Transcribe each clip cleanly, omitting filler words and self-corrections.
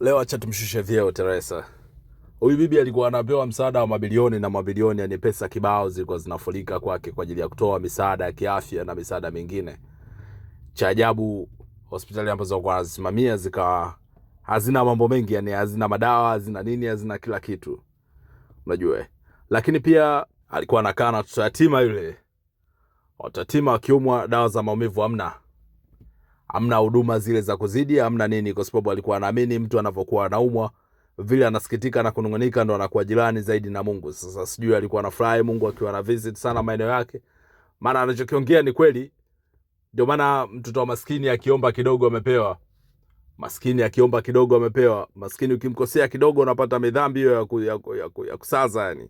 Leo acha tumshushe vyeo Teresa. Huyu bibi alikuwa anapewa msaada wa mabilioni na mabilioni, yani pesa kibao zilikuwa zinafurika kwake kwa ajili ya kutoa misaada ya kiafya na misaada mingine. Cha ajabu, hospitali ambazo alikuwa anazisimamia zikawa hazina mambo mengi, yani hazina madawa, hazina nini, hazina kila kitu. Unajua. Lakini pia alikuwa anakaa na watoto yatima yule. Watoto yatima wakiumwa dawa za maumivu hamna huduma zile za kuzidi, hamna nini, kwa sababu alikuwa anaamini mtu anapokuwa anaumwa vile anasikitika na kunungunika ndo anakuwa jirani zaidi na Mungu. Sasa sijui alikuwa anafurahi Mungu akiwa na visit sana maeneo yake, maana anachokiongea ni kweli. Ndio maana mtoto wa maskini akiomba kidogo amepewa. Maskini akiomba kidogo amepewa. Maskini ukimkosea kidogo unapata midhambi hiyo ya kusaza yani.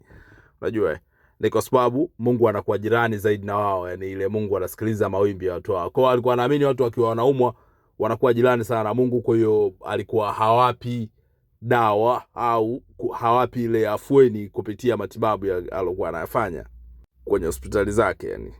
Unajua ni kwa sababu Mungu anakuwa jirani zaidi na wao, yani ile Mungu anasikiliza mawimbi ya watu wao. Kwa hiyo alikuwa anaamini watu wakiwa wanaumwa wanakuwa jirani sana na Mungu, kwa hiyo alikuwa hawapi dawa au hawapi ile afueni kupitia matibabu alikuwa anayafanya kwenye hospitali zake yani.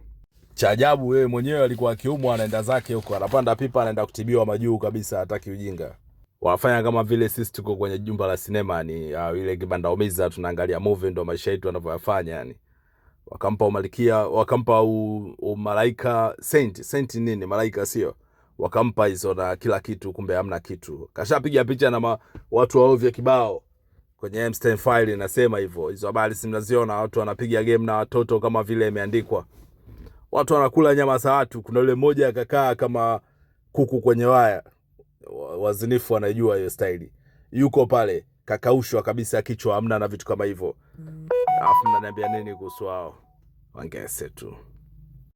Cha ajabu yeye mwenyewe alikuwa akiumwa anaenda zake huko, anapanda pipa anaenda kutibiwa majuu kabisa, hataki ujinga. Wanafanya kama vile sisi tuko kwenye jumba la sinema ni ile kibanda umiza tunaangalia movie, ndo maisha yetu yanavyofanya yani. Wakampa umalikia, wakampa umalaika saint nini, malaika sio. Wakampa hizo na kila kitu, kumbe hamna kitu. Kashapiga picha na watu waovya kibao. Kwenye Epstein file inasema hivyo. Hizo habari si mnaziona, watu wanapiga game na watoto kama vile imeandikwa. Watu wanakula nyama za watu. Kuna yule mmoja akakaa kama kuku kwenye waya. Wazinifu wanajua hiyo style. Yuko pale kakaushwa kabisa kichwa, hamna na vitu kama hivyo. Alafu mnaniambia nini kuhusu wao? Wangese tu.